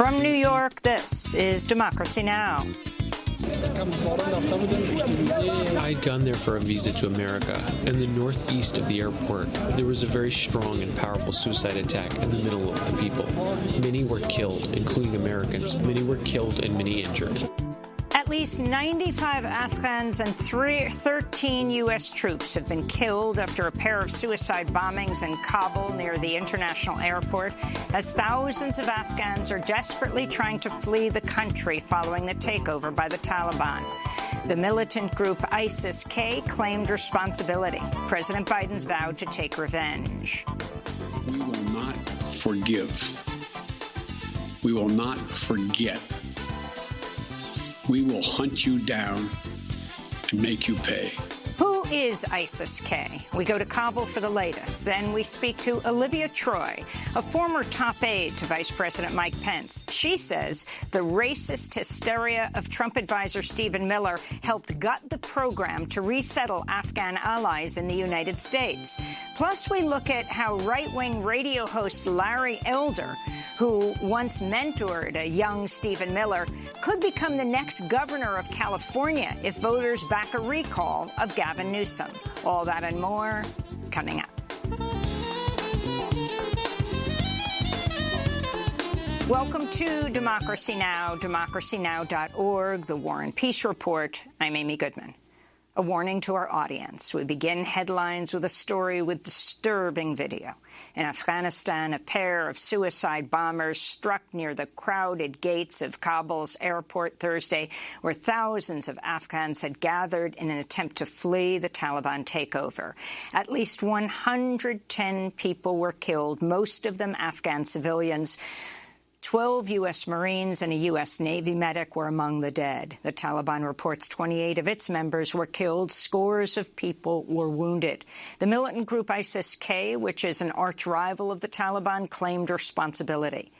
From New York, this is Democracy Now! I'd gone there for a visa to America. In the northeast of the airport, there was a very strong and powerful suicide attack in the middle of the people. Many were killed, including Americans. Many were killed and many injured. At least 95 Afghans and 13 U.S. troops have been killed after a pair of suicide bombings in Kabul near the international airport, as thousands of Afghans are desperately trying to flee the country following the takeover by the Taliban. The militant group ISIS-K claimed responsibility. President Biden's vowed to take revenge. We will not forgive. We will not forget. We will hunt you down and make you pay. Who is ISIS-K? We go to Kabul for the latest. Then we speak to Olivia Troy, a former top aide to Vice President Mike Pence. She says the racist hysteria of Trump advisor Stephen Miller helped gut the program to resettle Afghan allies in the United States. Plus, we look at how right-wing radio host Larry Elder, who once mentored a young Stephen Miller, could become the next governor of California if voters back a recall of Gavin Newsom. All that and more coming up. Welcome to Democracy Now!, democracynow.org, the War and Peace Report. I'm Amy Goodman. A warning to our audience. We begin headlines with a story with disturbing video. In Afghanistan, a pair of suicide bombers struck near the crowded gates of Kabul's airport Thursday, where thousands of Afghans had gathered in an attempt to flee the Taliban takeover. At least 110 people were killed, most of them Afghan civilians. 12 U.S. Marines and a U.S. Navy medic were among the dead. The Taliban reports 28 of its members were killed. Scores of people were wounded. The militant group ISIS-K, which is an arch-rival of the Taliban, claimed responsibility.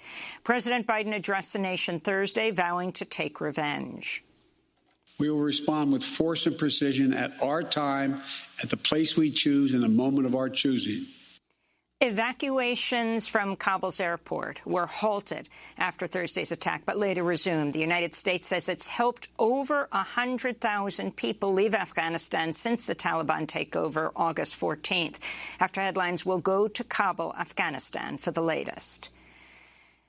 President Biden addressed the nation Thursday, vowing to take revenge. We will respond with force and precision at our time, at the place we choose, in the moment of our choosing. Evacuations from Kabul's airport were halted after Thursday's attack, but later resumed. The United States says it's helped over 100,000 people leave Afghanistan since the Taliban takeover August 14th. After headlines, we'll go to Kabul, Afghanistan, for the latest.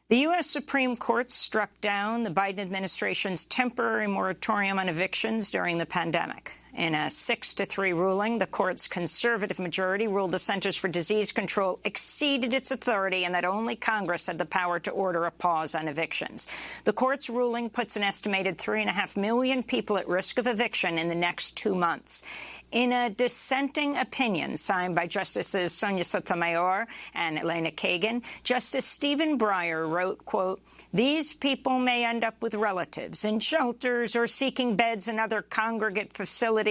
The U.S. Supreme Court struck down the Biden administration's temporary moratorium on evictions during the pandemic. In a 6-3 ruling, the court's conservative majority ruled the Centers for Disease Control exceeded its authority and that only Congress had the power to order a pause on evictions. The court's ruling puts an estimated 3.5 million people at risk of eviction in the next 2 months. In a dissenting opinion signed by Justices Sonia Sotomayor and Elena Kagan, Justice Stephen Breyer wrote, quote, "These people may end up with relatives in shelters or seeking beds in other congregate facilities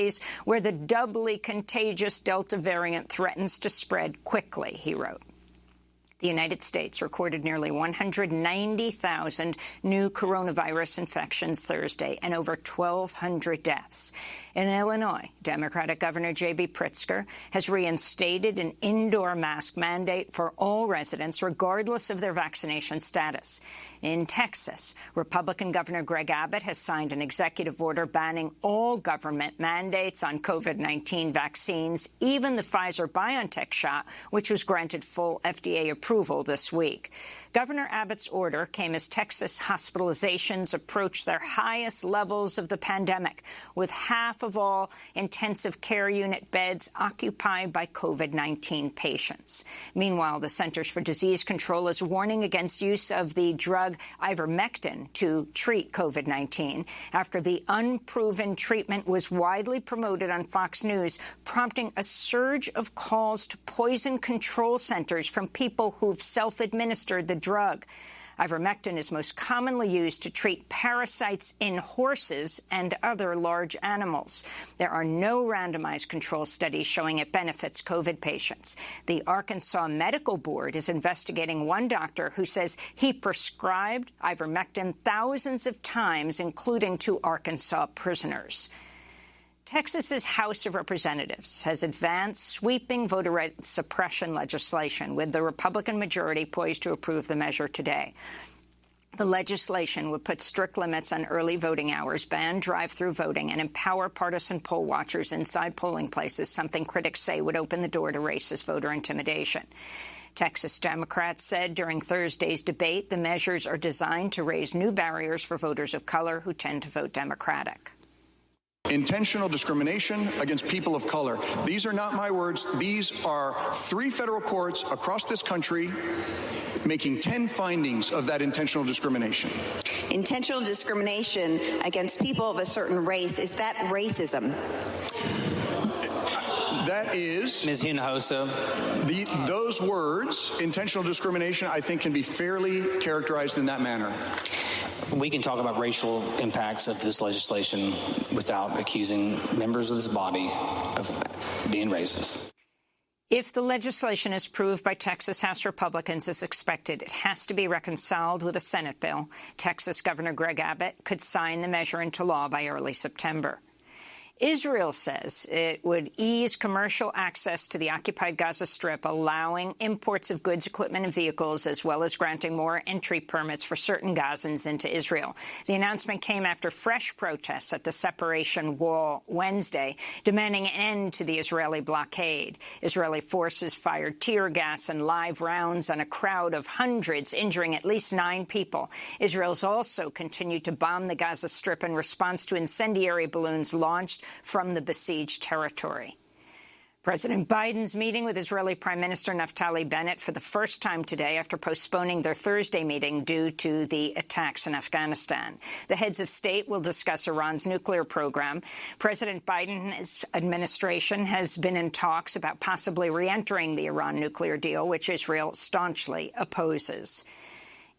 where the doubly contagious Delta variant threatens to spread quickly," he wrote. The United States recorded nearly 190,000 new coronavirus infections Thursday and over 1,200 deaths. In Illinois, Democratic Governor J.B. Pritzker has reinstated an indoor mask mandate for all residents, regardless of their vaccination status. In Texas, Republican Governor Greg Abbott has signed an executive order banning all government mandates on COVID-19 vaccines, even the Pfizer-BioNTech shot, which was granted full FDA approval this week. Governor Abbott's order came as Texas hospitalizations approached their highest levels of the pandemic, with half of all intensive care unit beds occupied by COVID-19 patients. Meanwhile, the Centers for Disease Control is warning against use of the drug ivermectin to treat COVID-19 after the unproven treatment was widely promoted on Fox News, prompting a surge of calls to poison control centers from people who've self-administered the drug. Ivermectin is most commonly used to treat parasites in horses and other large animals. There are no randomized control studies showing it benefits COVID patients. The Arkansas Medical Board is investigating one doctor who says he prescribed ivermectin thousands of times, including to Arkansas prisoners. Texas's House of Representatives has advanced sweeping voter rights suppression legislation, with the Republican majority poised to approve the measure today. The legislation would put strict limits on early voting hours, ban drive-through voting, and empower partisan poll watchers inside polling places, something critics say would open the door to racist voter intimidation. Texas Democrats said during Thursday's debate the measures are designed to raise new barriers for voters of color who tend to vote Democratic. Intentional discrimination against people of color. These are not my words. These are 3 federal courts across this country making 10 findings of that intentional discrimination. Intentional discrimination against people of a certain race, is that racism? That is, Ms. Hinojosa. Those words, intentional discrimination, I think can be fairly characterized in that manner. We can talk about racial impacts of this legislation without accusing members of this body of being racist. If the legislation is approved by Texas House Republicans as expected, it has to be reconciled with a Senate bill. Texas Governor Greg Abbott could sign the measure into law by early September. Israel says it would ease commercial access to the occupied Gaza Strip, allowing imports of goods, equipment and vehicles, as well as granting more entry permits for certain Gazans into Israel. The announcement came after fresh protests at the separation wall Wednesday, demanding an end to the Israeli blockade. Israeli forces fired tear gas and live rounds on a crowd of hundreds, injuring at least 9 people. Israel's also continued to bomb the Gaza Strip in response to incendiary balloons launched from the besieged territory. President Biden's meeting with Israeli Prime Minister Naftali Bennett for the first time today after postponing their Thursday meeting due to the attacks in Afghanistan. The heads of state will discuss Iran's nuclear program. President Biden's administration has been in talks about possibly re-entering the Iran nuclear deal, which Israel staunchly opposes.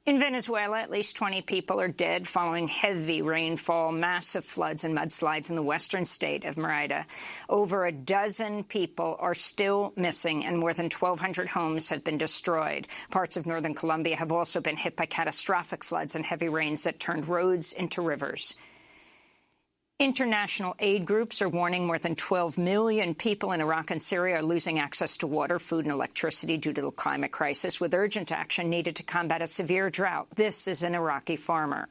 In Venezuela, at least 20 people are dead following heavy rainfall, massive floods and mudslides in the western state of Merida. Over a dozen people are still missing, and more than 1,200 homes have been destroyed. Parts of northern Colombia have also been hit by catastrophic floods and heavy rains that turned roads into rivers. International aid groups are warning more than 12 million people in Iraq and Syria are losing access to water, food and electricity due to the climate crisis, with urgent action needed to combat a severe drought. This is an Iraqi farmer.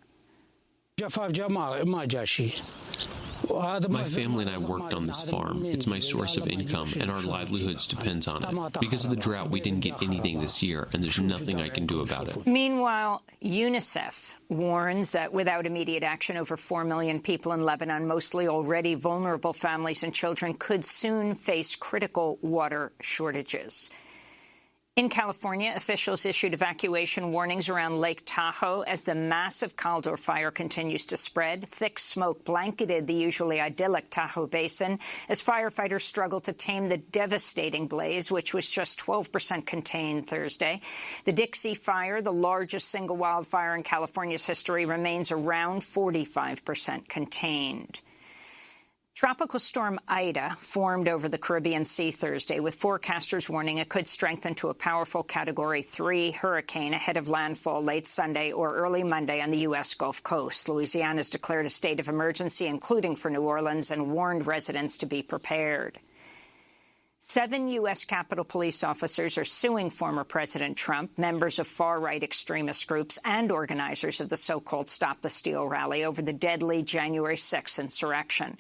My family and I worked on this farm. It's my source of income, and our livelihoods depends on it. Because of the drought, we didn't get anything this year, and there's nothing I can do about it. Meanwhile, UNICEF warns that without immediate action, over 4 million people in Lebanon, mostly already vulnerable families and children, could soon face critical water shortages. In California, officials issued evacuation warnings around Lake Tahoe as the massive Caldor fire continues to spread. Thick smoke blanketed the usually idyllic Tahoe Basin as firefighters struggled to tame the devastating blaze, which was just 12% contained Thursday. The Dixie Fire, the largest single wildfire in California's history, remains around 45% contained. Tropical storm Ida formed over the Caribbean Sea Thursday, with forecasters warning it could strengthen to a powerful Category 3 hurricane ahead of landfall late Sunday or early Monday on the U.S. Gulf Coast. Louisiana's declared a state of emergency, including for New Orleans, and warned residents to be prepared. 7 U.S. Capitol Police officers are suing former President Trump, members of far-right extremist groups, and organizers of the so-called Stop the Steal rally over the deadly January 6th insurrection.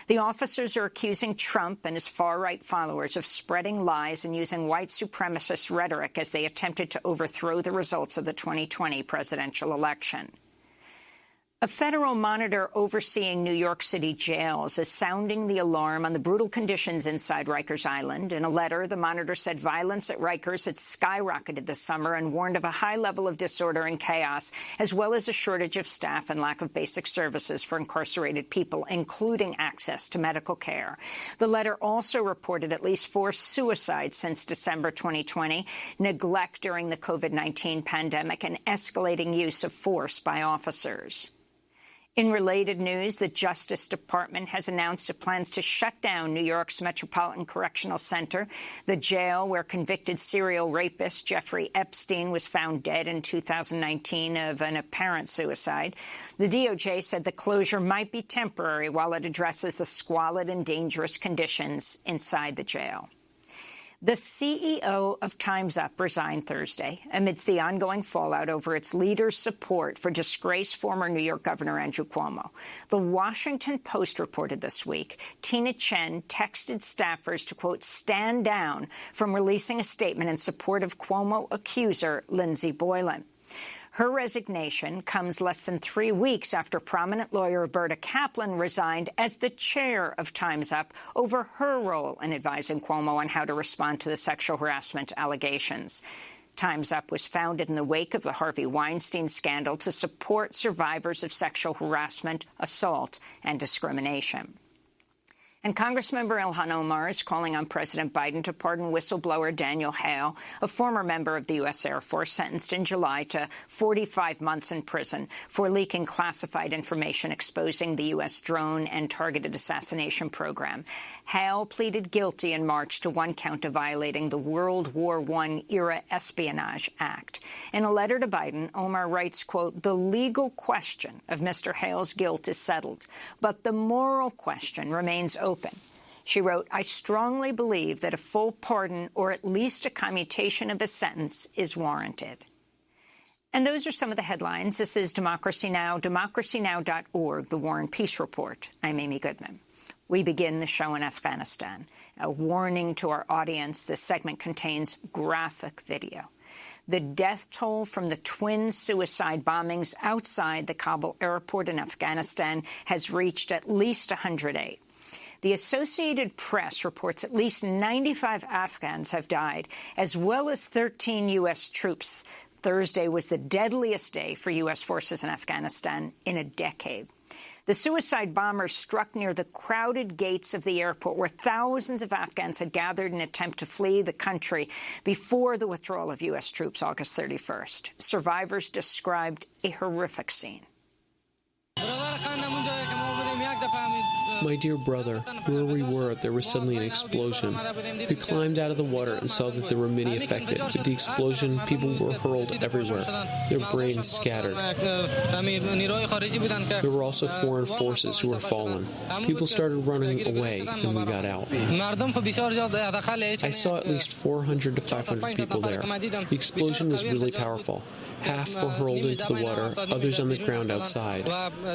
The officers are accusing Trump and his far-right followers of spreading lies and using white supremacist rhetoric as they attempted to overthrow the results of the 2020 presidential election. A federal monitor overseeing New York City jails is sounding the alarm on the brutal conditions inside Rikers Island. In a letter, the monitor said violence at Rikers had skyrocketed this summer and warned of a high level of disorder and chaos, as well as a shortage of staff and lack of basic services for incarcerated people, including access to medical care. The letter also reported at least 4 suicides since December 2020, neglect during the COVID-19 pandemic, and escalating use of force by officers. In related news, the Justice Department has announced it plans to shut down New York's Metropolitan Correctional Center, the jail where convicted serial rapist Jeffrey Epstein was found dead in 2019 of an apparent suicide. The DOJ said the closure might be temporary while it addresses the squalid and dangerous conditions inside the jail. The CEO of Time's Up resigned Thursday amidst the ongoing fallout over its leader's support for disgraced former New York Governor Andrew Cuomo. The Washington Post reported this week Tina Chen texted staffers to, quote, stand down from releasing a statement in support of Cuomo accuser Lindsey Boylan. Her resignation comes less than 3 weeks after prominent lawyer Roberta Kaplan resigned as the chair of Time's Up over her role in advising Cuomo on how to respond to the sexual harassment allegations. Time's Up was founded in the wake of the Harvey Weinstein scandal to support survivors of sexual harassment, assault, and discrimination. And Congressmember Ilhan Omar is calling on President Biden to pardon whistleblower Daniel Hale, a former member of the U.S. Air Force sentenced in July to 45 months in prison for leaking classified information exposing the U.S. drone and targeted assassination program. Hale pleaded guilty in March to one count of violating the World War I-era Espionage Act. In a letter to Biden, Omar writes, quote, the legal question of Mr. Hale's guilt is settled, but the moral question remains open. She wrote, I strongly believe that a full pardon or at least a commutation of a sentence is warranted. And those are some of the headlines. This is Democracy Now!, democracynow.org, The War and Peace Report. I'm Amy Goodman. We begin the show in Afghanistan. A warning to our audience, this segment contains graphic video. The death toll from the twin suicide bombings outside the Kabul airport in Afghanistan has reached at least 108. The Associated Press reports at least 95 Afghans have died, as well as 13 U.S. troops. Thursday was the deadliest day for U.S. forces in Afghanistan in a decade. The suicide bombers struck near the crowded gates of the airport where thousands of Afghans had gathered in an attempt to flee the country before the withdrawal of U.S. troops August 31st. Survivors described a horrific scene. My dear brother, where we were, there was suddenly an explosion. We climbed out of the water and saw that there were many affected. With the explosion, people were hurled everywhere, their brains scattered. There were also foreign forces who were fallen. People started running away, and we got out. I saw at least 400 to 500 people there. The explosion was really powerful. Half were hurled into the water, others on the ground outside.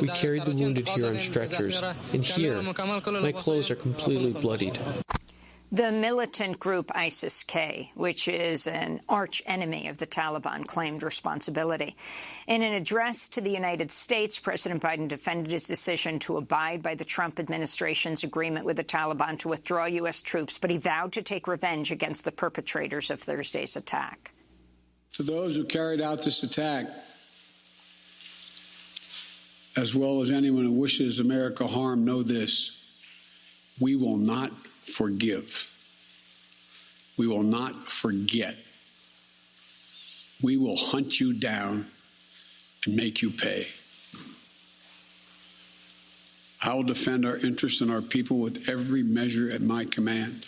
We carried the wounded here on stretchers, and here, my clothes are completely bloodied. The militant group ISIS-K, which is an arch-enemy of the Taliban, claimed responsibility. In an address to the United States, President Biden defended his decision to abide by the Trump administration's agreement with the Taliban to withdraw U.S. troops, but he vowed to take revenge against the perpetrators of Thursday's attack. To those who carried out this attack, as well as anyone who wishes America harm, know this: we will not forgive. We will not forget. We will hunt you down and make you pay. I will defend our interests and our people with every measure at my command.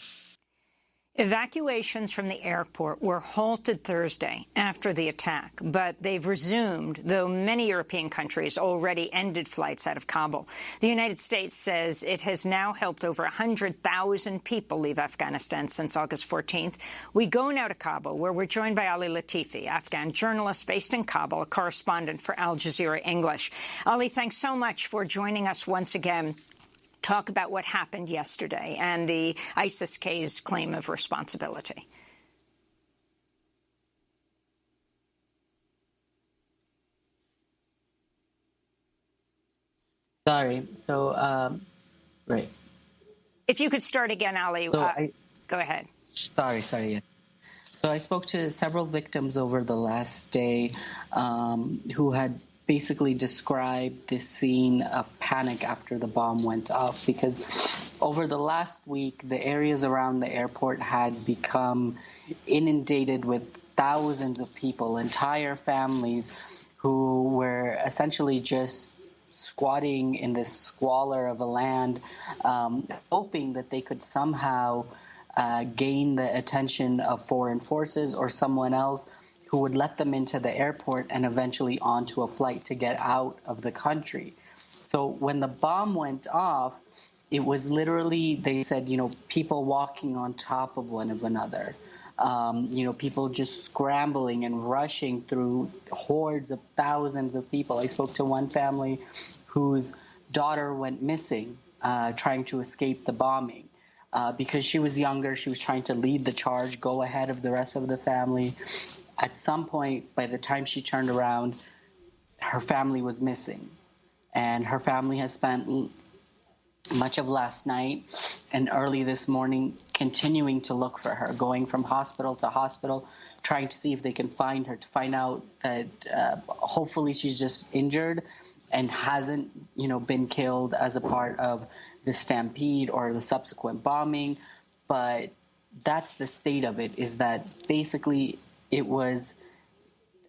Evacuations from the airport were halted Thursday after the attack, but they've resumed, though many European countries already ended flights out of Kabul. The United States says it has now helped over 100,000 people leave Afghanistan since August 14th. We go now to Kabul, where we're joined by Ali Latifi, Afghan journalist based in Kabul, a correspondent for Al Jazeera English. Ali, thanks so much for joining us once again. Talk about what happened yesterday and the ISIS-K's claim of responsibility. Sorry. So, right. If you could start again, Ali, go ahead. Sorry. Yes. So I spoke to several victims over the last day who had basically described this scene of panic after the bomb went off, because over the last week, the areas around the airport had become inundated with thousands of people, entire families who were essentially just squatting in this squalor of a land, hoping that they could somehow gain the attention of foreign forces or someone else who would let them into the airport and eventually onto a flight to get out of the country. So when the bomb went off, it was literally, they said, people walking on top of one another. People just scrambling and rushing through hordes of thousands of people. I spoke to one family whose daughter went missing, trying to escape the bombing. Because she was younger, she was trying to lead the charge, go ahead of the rest of the family. At some point, by the time she turned around, her family was missing. And her family has spent much of last night and early this morning continuing to look for her, going from hospital to hospital, trying to see if they can find her, to find out that hopefully she's just injured and hasn't, been killed as a part of the stampede or the subsequent bombing. But that's the state of it, is that basically it was,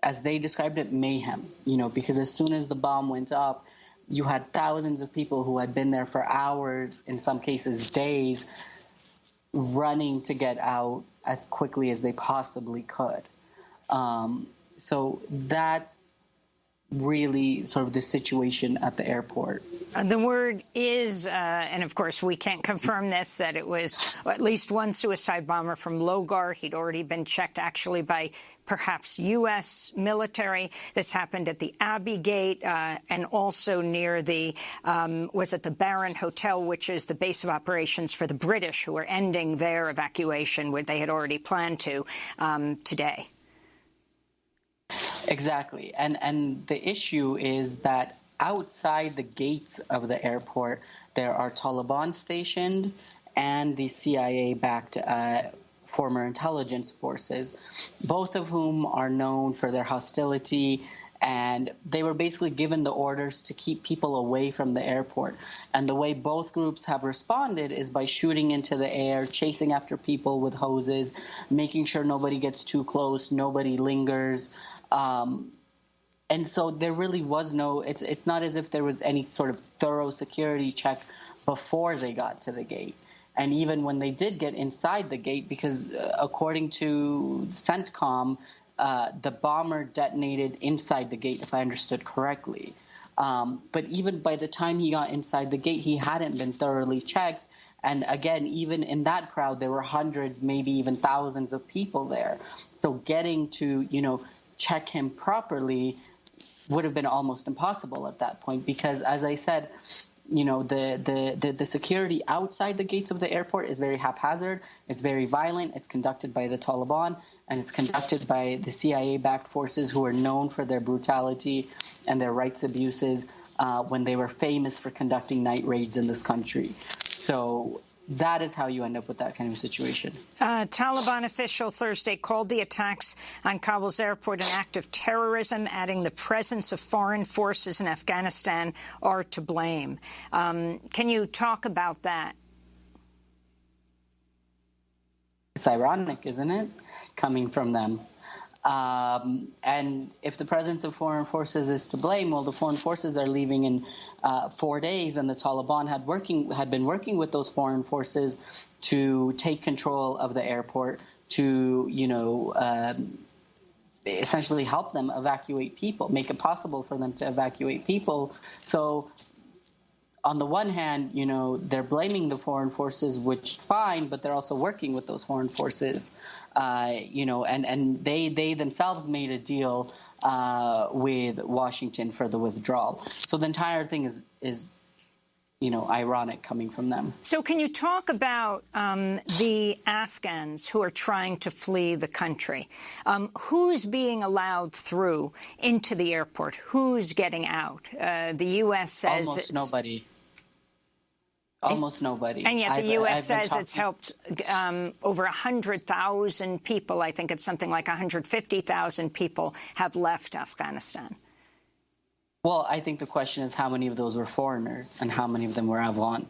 as they described it, mayhem, because as soon as the bomb went up, you had thousands of people who had been there for hours, in some cases days, running to get out as quickly as they possibly could. So that's really sort of the situation at the airport. The word is, and of course we can't confirm this, that it was at least one suicide bomber from Logar. He'd already been checked actually by perhaps U.S. military. This happened at the Abbey Gate and also near the, the Barron Hotel, which is the base of operations for the British, who are ending their evacuation, where they had already planned to today. Exactly. And the issue is that outside the gates of the airport, there are Taliban stationed and the CIA-backed former intelligence forces, both of whom are known for their hostility. And they were basically given the orders to keep people away from the airport. And the way both groups have responded is by shooting into the air, chasing after people with hoses, making sure nobody gets too close, nobody lingers. And so there really was it's not as if there was any sort of thorough security check before they got to the gate. And even when they did get inside the gate, because according to CENTCOM, the bomber detonated inside the gate, if I understood correctly. But even by the time he got inside the gate, he hadn't been thoroughly checked. And again, even in that crowd, there were hundreds, maybe even thousands of people there. So getting to, check him properly would have been almost impossible at that point, because, as I said, the security outside the gates of the airport is very haphazard. It's very violent. It's conducted by the Taliban, and it's conducted by the CIA-backed forces, who are known for their brutality and their rights abuses when they were famous for conducting night raids in this country. So that is how you end up with that kind of situation. Taliban official Thursday called the attacks on Kabul's airport an act of terrorism, adding the presence of foreign forces in Afghanistan are to blame. Can you talk about that? It's ironic, isn't it, coming from them? And if the presence of foreign forces is to blame, well, the foreign forces are leaving in 4 days, and the Taliban had been working with those foreign forces to take control of the airport, to essentially help them evacuate people, make it possible for them to evacuate people. So on the one hand, they're blaming the foreign forces, which fine, but they're also working with those foreign forces, and they themselves made a deal with Washington for the withdrawal. So the entire thing is ironic coming from them. So can you talk about the Afghans who are trying to flee the country? Who's being allowed through into the airport? Who's getting out? The U.S. says almost nobody. Almost nobody. And yet the U.S. says it's helped over 100,000 people. I think it's something like 150,000 people have left Afghanistan. Well, I think the question is how many of those were foreigners and how many of them were Afghan.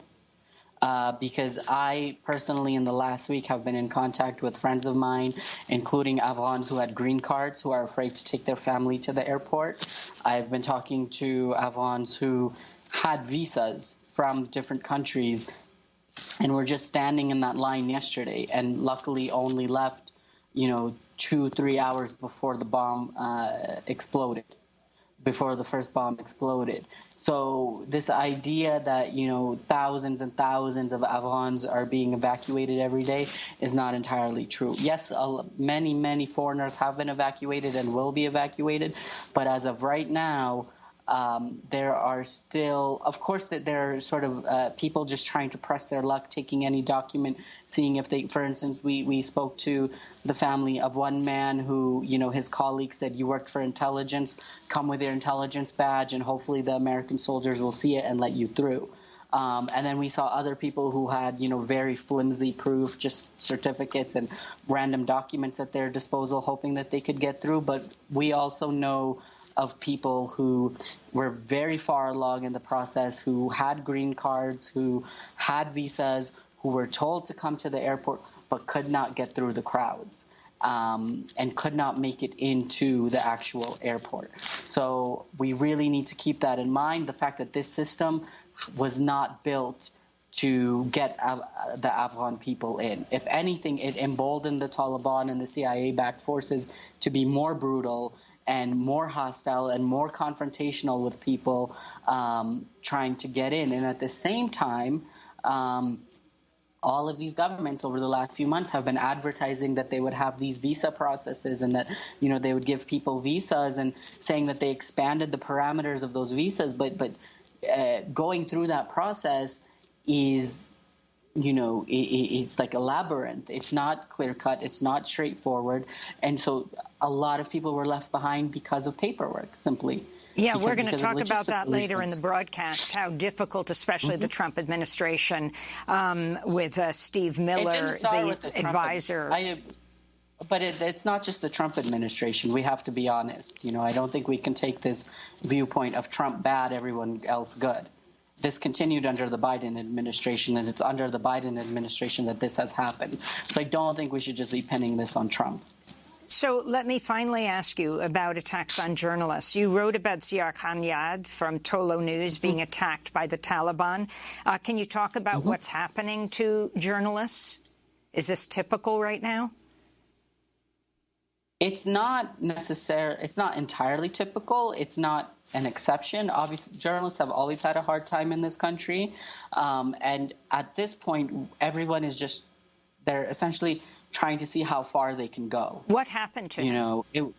Because I personally in the last week have been in contact with friends of mine, including Afghans who had green cards, who are afraid to take their family to the airport. I've been talking to Afghans who had visas from different countries and were just standing in that line yesterday, and luckily only left, 2-3 hours before the bomb exploded. before the first bomb exploded. So this idea that, thousands and thousands of Afghans are being evacuated every day is not entirely true. Yes, many, many foreigners have been evacuated and will be evacuated, but as of right now, there are still, of course, that there are sort of people just trying to press their luck, taking any document, seeing if they, for instance, we spoke to the family of one man who, his colleague said, you worked for intelligence, come with your intelligence badge, and hopefully the American soldiers will see it and let you through. And then we saw other people who had, very flimsy proof, just certificates and random documents at their disposal, hoping that they could get through. But we also know of people who were very far along in the process, who had green cards, who had visas, who were told to come to the airport but could not get through the crowds and could not make it into the actual airport. So we really need to keep that in mind, the fact that this system was not built to get the Afghan people in. If anything, it emboldened the Taliban and the CIA-backed forces to be more brutal and more hostile and more confrontational with people trying to get in. And at the same time, all of these governments over the last few months have been advertising that they would have these visa processes and that, they would give people visas and saying that they expanded the parameters of those visas. But going through that process is, it's like a labyrinth. It's not clear-cut. It's not straightforward. And so a lot of people were left behind because of paperwork, simply. Yeah, we're going to talk about that later in the broadcast, how difficult, especially the Trump administration, with Steve Miller, the advisor. But it's not just the Trump administration. We have to be honest. I don't think we can take this viewpoint of Trump bad, everyone else good. This continued under the Biden administration, and it's under the Biden administration that this has happened. So I don't think we should just be pinning this on Trump. So let me finally ask you about attacks on journalists. You wrote about Ziar Kanyad from Tolo News being attacked by the Taliban. Can you talk about what's happening to journalists? Is this typical right now? It's not necessarily. It's not entirely typical. It's not an exception. Obviously, journalists have always had a hard time in this country. And at this point, everyone is just, they're essentially trying to see how far they can go. What happened to him?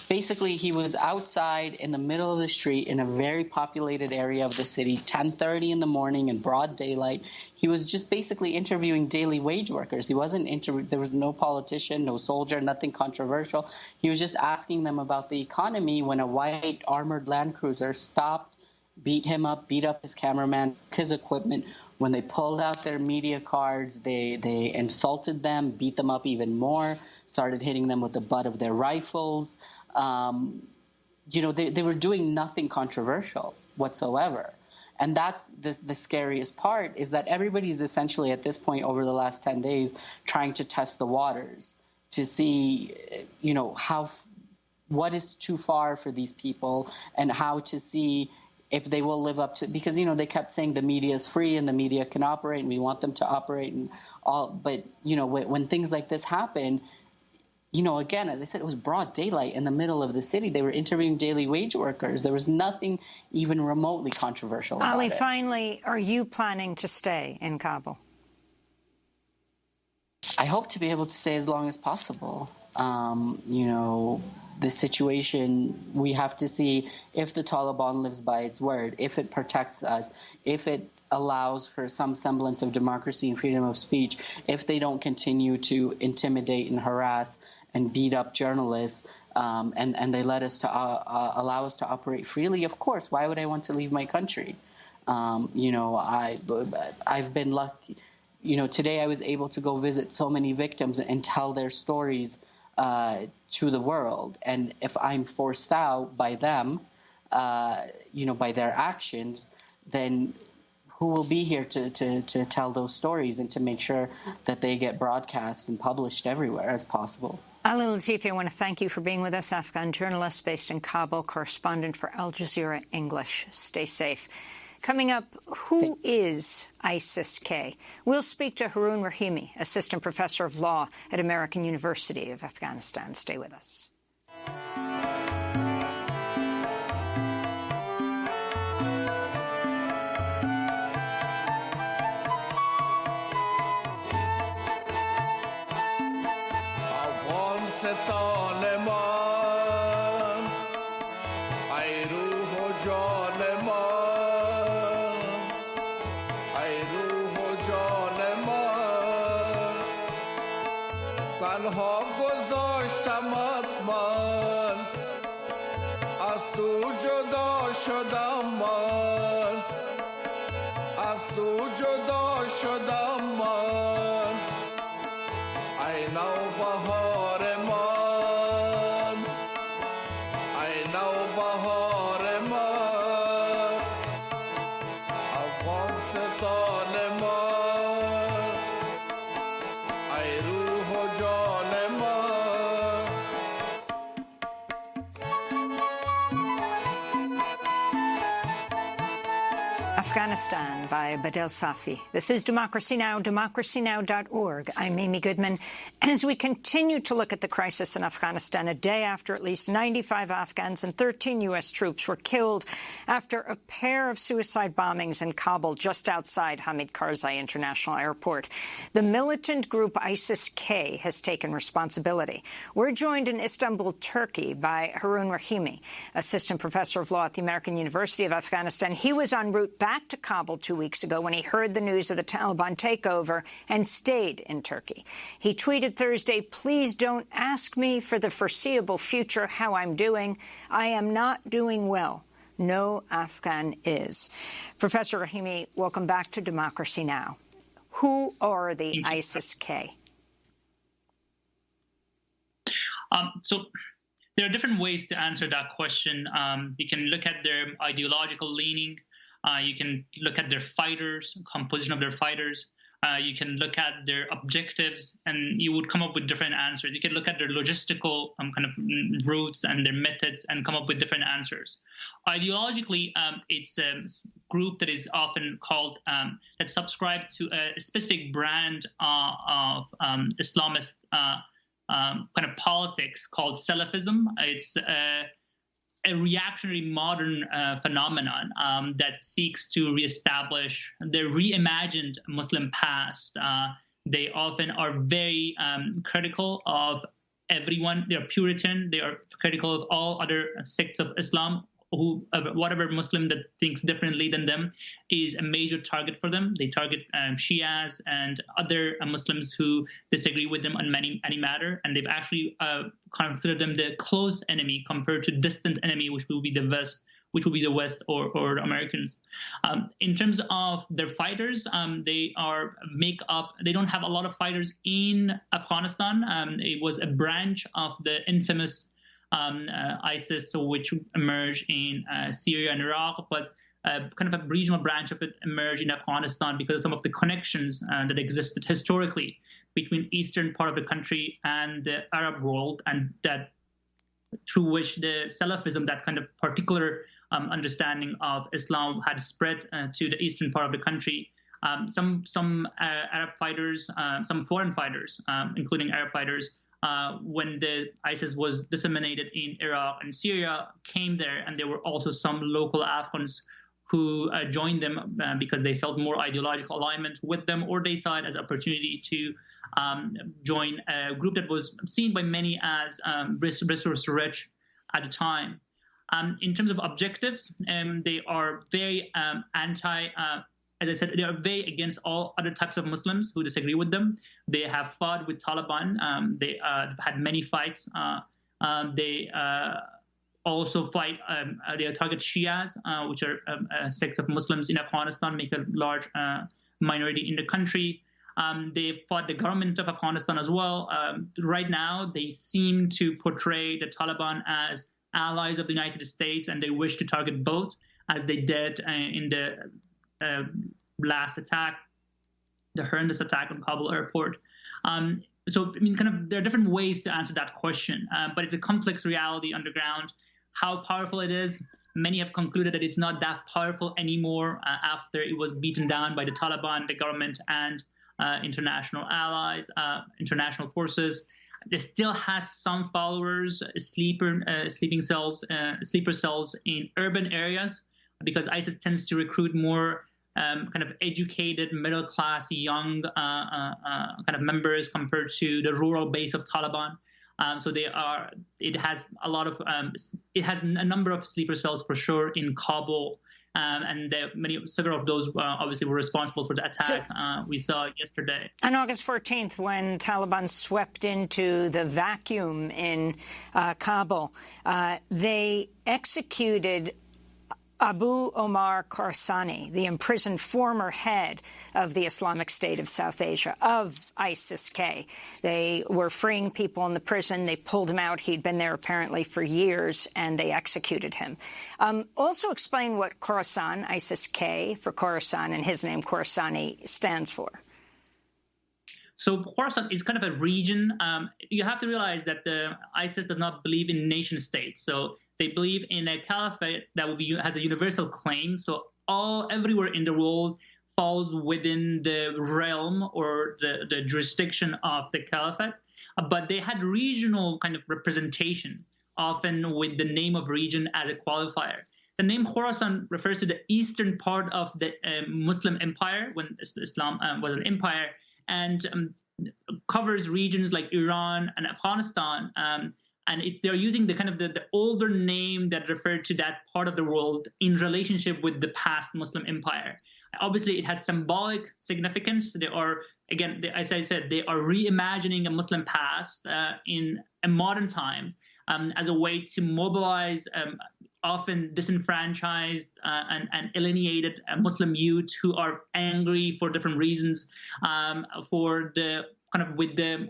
Basically, he was outside in the middle of the street in a very populated area of the city, 10:30 in the morning in broad daylight. He was just basically interviewing daily wage workers. He wasn't there was no politician, no soldier, nothing controversial. He was just asking them about the economy when a white armored Land Cruiser stopped, beat him up, beat up his cameraman, his equipment. When they pulled out their media cards, they insulted them, beat them up even more, started hitting them with the butt of their rifles. They were doing nothing controversial whatsoever. And that's the scariest part, is that everybody's essentially at this point over the last 10 days trying to test the waters to see, what is too far for these people and how to see if they will live up to, because, they kept saying the media is free and the media can operate and we want them to operate and all. But, when things like this happen, again, as I said, it was broad daylight in the middle of the city. They were interviewing daily wage workers. There was nothing even remotely controversial about Ali, it. finally, are you planning to stay in Kabul? I hope to be able to stay as long as possible. The situation, we have to see if the Taliban lives by its word, if it protects us, if it allows for some semblance of democracy and freedom of speech, if they don't continue to intimidate and harass and beat up journalists, and they let us to allow us to operate freely. Of course, why would I want to leave my country? I've been lucky. Today I was able to go visit so many victims and tell their stories to the world. And if I'm forced out by them, by their actions, then who will be here to tell those stories and to make sure that they get broadcast and published everywhere as possible? Ali Latifi, I want to thank you for being with us. Afghan journalist based in Kabul, correspondent for Al Jazeera English. Stay safe. Coming up, who is ISIS-K? We'll speak to Haroon Rahimi, assistant professor of law at American University of Afghanistan. Stay with us. ستان من ای روح و جان من ای روح و جان من تنها گذاشتمت من از تو جدا شدم من از تو جدا شدم من ای نوبهار من ای نوبهار من افغانستان من ای روح و جان من Afghanistan by Badel Safi. This is Democracy Now!, democracynow.org. I'm Amy Goodman. As we continue to look at the crisis in Afghanistan, a day after at least 95 Afghans and 13 U.S. troops were killed after a pair of suicide bombings in Kabul just outside Hamid Karzai International Airport, the militant group ISIS-K has taken responsibility. We're joined in Istanbul, Turkey, by Harun Rahimi, assistant professor of law at the American University of Afghanistan. He was en route back to Kabul 2 weeks ago when he heard the news of the Taliban takeover and stayed in Turkey. He tweeted Thursday, "Please don't ask me for the foreseeable future how I'm doing. I am not doing well. No Afghan is." Professor Rahimi, welcome back to Democracy Now! Who are the ISIS-K? So there are different ways to answer that question. You can look at their ideological leaning. You can look at their fighters, composition of their fighters. You can look at their objectives, and you would come up with different answers. You can look at their logistical kind of routes and their methods and come up with different answers. Ideologically, it's a group that is often called, that subscribe to a specific brand of Islamist kind of politics called Salafism. It's a reactionary modern phenomenon that seeks to reestablish the reimagined Muslim past. They often are very critical of everyone. They are Puritan. They are critical of all other sects of Islam. Whatever Muslim that thinks differently than them is a major target for them. They target Shias and other Muslims who disagree with them on any matter, and they've actually considered them the close enemy compared to distant enemy, which will be the West, or the Americans. In terms of their fighters, they don't have a lot of fighters in Afghanistan. It was a branch of the infamous ISIS, which emerged in Syria and Iraq, but kind of a regional branch of it emerged in Afghanistan because of some of the connections that existed historically between eastern part of the country and the Arab world, and that through which the Salafism, that kind of particular understanding of Islam, had spread to the eastern part of the country. Some Arab fighters, some foreign fighters, including Arab fighters, when the ISIS was disseminated in Iraq and Syria, came there, and there were also some local Afghans who joined them because they felt more ideological alignment with them, or they saw it as an opportunity to join a group that was seen by many as resource rich at the time. In terms of objectives, they are very as I said, they are very against all other types of Muslims who disagree with them. They have fought with Taliban. They had many fights. They also fight, they target Shias, which are a sect of Muslims in Afghanistan, make a large minority in the country. They fought the government of Afghanistan as well. Right now, they seem to portray the Taliban as allies of the United States, and they wish to target both, as they did in the last attack, the horrendous attack on Kabul airport. So, I mean, kind of, there are different ways to answer that question, but it's a complex reality underground. How powerful it is, many have concluded that it's not that powerful anymore after it was beaten down by the Taliban, the government, and international allies, international forces. There still has some followers, sleeper cells in urban areas, because ISIS tends to recruit more kind of educated, middle-class, young kind of members compared to the rural base of Taliban. So it has a number of sleeper cells for sure in Kabul. And several of those obviously were responsible for the attack we saw yesterday. On August 14th, when Taliban swept into the vacuum in Kabul, they executed Abu Omar Khorassani, the imprisoned former head of the Islamic State of South Asia, of ISIS-K. They were freeing people in the prison. They pulled him out. He'd been there apparently for years, and they executed him. Also explain what Khorasan, ISIS-K for Khorasan, and his name Khorassani stands for. So Khorasan is kind of a region. You have to realize that the ISIS does not believe in nation states. So they believe in a caliphate that has a universal claim. So everywhere in the world falls within the realm or the jurisdiction of the caliphate. But they had regional kind of representation, often with the name of region as a qualifier. The name Khorasan refers to the eastern part of the Muslim empire, when Islam was an empire, and covers regions like Iran and Afghanistan. And they're using the older name that referred to that part of the world in relationship with the past Muslim empire. Obviously, it has symbolic significance. They are, again, as I said, they are reimagining a Muslim past in modern times as a way to mobilize often disenfranchised and alienated Muslim youth who are angry for different reasons, for the with the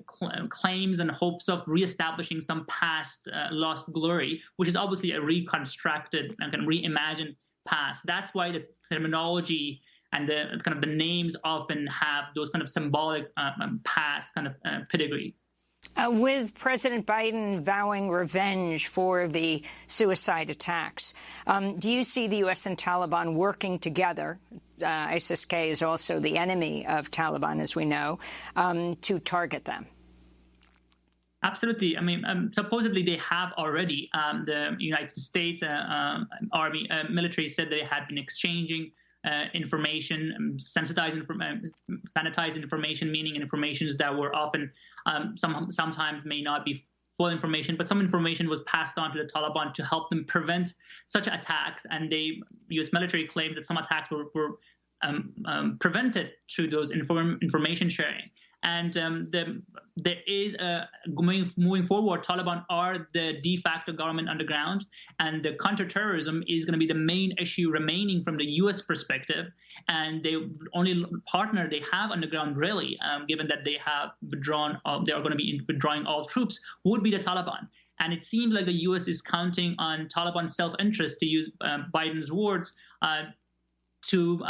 claims and hopes of reestablishing some past lost glory, which is obviously a reconstructed and reimagined past. That's why the terminology and the names often have those kind of symbolic past pedigree. With President Biden vowing revenge for the suicide attacks, do you see the U.S. and Taliban working together? ISIS-K is also the enemy of Taliban, as we know, to target them. Absolutely. I mean, supposedly they have already. The United States Army military said they had been exchanging information, sanitized information, meaning informations that were often sometimes may not be full information, but some information was passed on to the Taliban to help them prevent such attacks. And the U.S. military claims that some attacks were prevented through those information sharing. And there is moving forward, Taliban are the de facto government on the ground, and the counterterrorism is going to be the main issue remaining from the U.S. perspective. And the only partner they have on the ground, really, given that they have withdrawn, they are going to be withdrawing all troops, would be the Taliban. And it seems like the U.S. is counting on Taliban's self-interest, to use Biden's words, to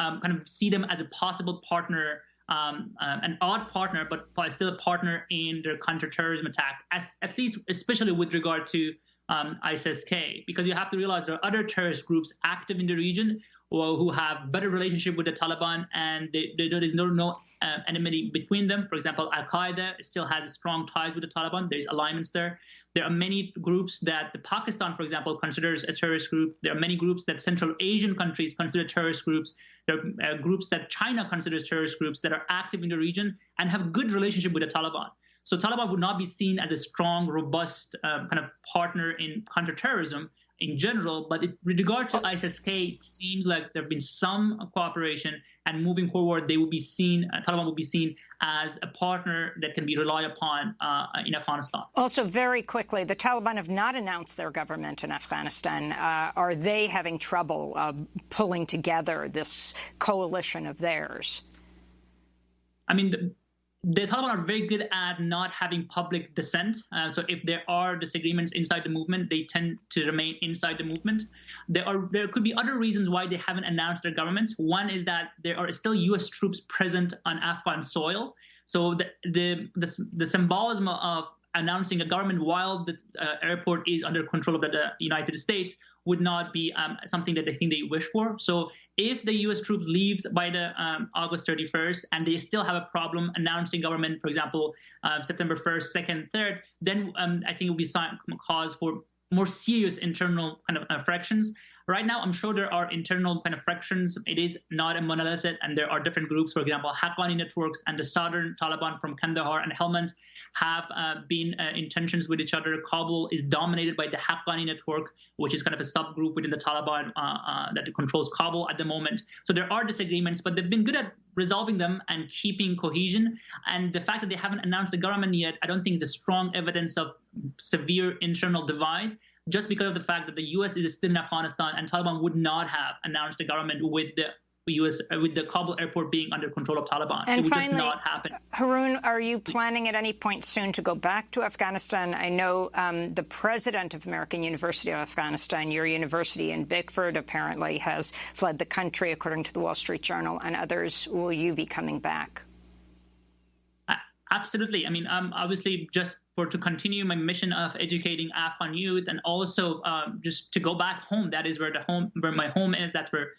see them as a possible partner. An odd partner, but still a partner in their counterterrorism attack, at least especially with regard to ISIS-K, because you have to realize there are other terrorist groups active in the region who have better relationship with the Taliban, and there is no enmity between them. For example, Al-Qaeda still has strong ties with the Taliban. There's alignments there. There are many groups that Pakistan, for example, considers a terrorist group. There are many groups that Central Asian countries consider terrorist groups. There are groups that China considers terrorist groups that are active in the region and have good relationship with the Taliban. So Taliban would not be seen as a strong, robust partner in counterterrorism in general, but with regard to ISIS-K, it seems like there have been some cooperation, and moving forward, they will be seen, Taliban will be seen as a partner that can be relied upon in Afghanistan. Also, very quickly, the Taliban have not announced their government in Afghanistan. Are they having trouble pulling together this coalition of theirs? I mean, the Taliban are very good at not having public dissent. So if there are disagreements inside the movement, they tend to remain inside the movement. There could be other reasons why they haven't announced their government. One is that there are still U.S. troops present on Afghan soil. So the symbolism of announcing a government while the airport is under control of the United States would not be something that I think they wish for. So if the U.S. troops leaves by the August 31st and they still have a problem announcing government, for example, September 1st, 2nd, 3rd, then I think it will be cause for more serious internal frictions Right now, I'm sure there are internal kind of fractions. It is not a monolithic, and there are different groups. For example, Haqqani networks and the Southern Taliban from Kandahar and Helmand have been in tensions with each other. Kabul is dominated by the Haqqani network, which is kind of a subgroup within the Taliban that controls Kabul at the moment. So there are disagreements, but they've been good at resolving them and keeping cohesion. And the fact that they haven't announced the government yet, I don't think is a strong evidence of severe internal divide, just because of the fact that the U.S. is still in Afghanistan, and Taliban would not have announced the government with the U.S. with the Kabul airport being under control of Taliban. And it would finally, just not happen. Haroon, are you planning at any point soon to go back to Afghanistan? I know the president of American University of Afghanistan, your university in Bickford, apparently has fled the country, according to the Wall Street Journal, and others. Will you be coming back? Absolutely. I mean, obviously, just to continue my mission of educating Afghan youth, and also just to go back home. That is where my home is. That's where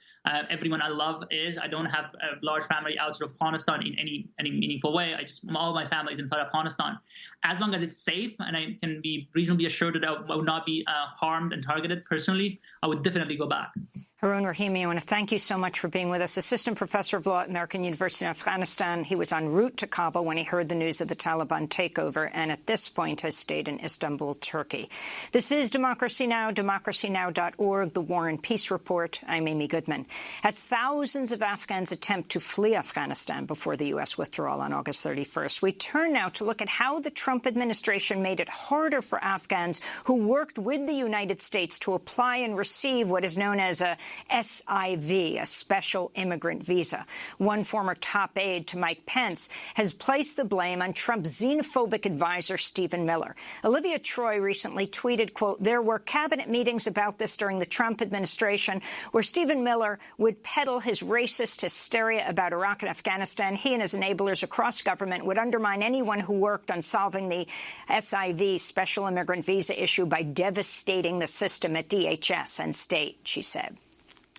everyone I love is. I don't have a large family outside of Afghanistan in any meaningful way. All my family is inside Afghanistan. As long as it's safe and I can be reasonably assured that I will not be harmed and targeted personally, I would definitely go back. Haroon Rahimi, I want to thank you so much for being with us. Assistant Professor of Law at American University in Afghanistan. He was en route to Kabul when he heard the news of the Taliban takeover, and at this point has stayed in Istanbul, Turkey. This is Democracy Now!, democracynow.org, The War and Peace Report. I'm Amy Goodman. As thousands of Afghans attempt to flee Afghanistan before the U.S. withdrawal on August 31st, we turn now to look at how the Trump administration made it harder for Afghans who worked with the United States to apply and receive what is known as a SIV, a special immigrant visa. One former top aide to Mike Pence has placed the blame on Trump's xenophobic advisor, Stephen Miller. Olivia Troy recently tweeted, quote, "There were cabinet meetings about this during the Trump administration where Stephen Miller would peddle his racist hysteria about Iraq and Afghanistan. He and his enablers across government would undermine anyone who worked on solving the SIV, special immigrant visa issue, by devastating the system at DHS and state," she said.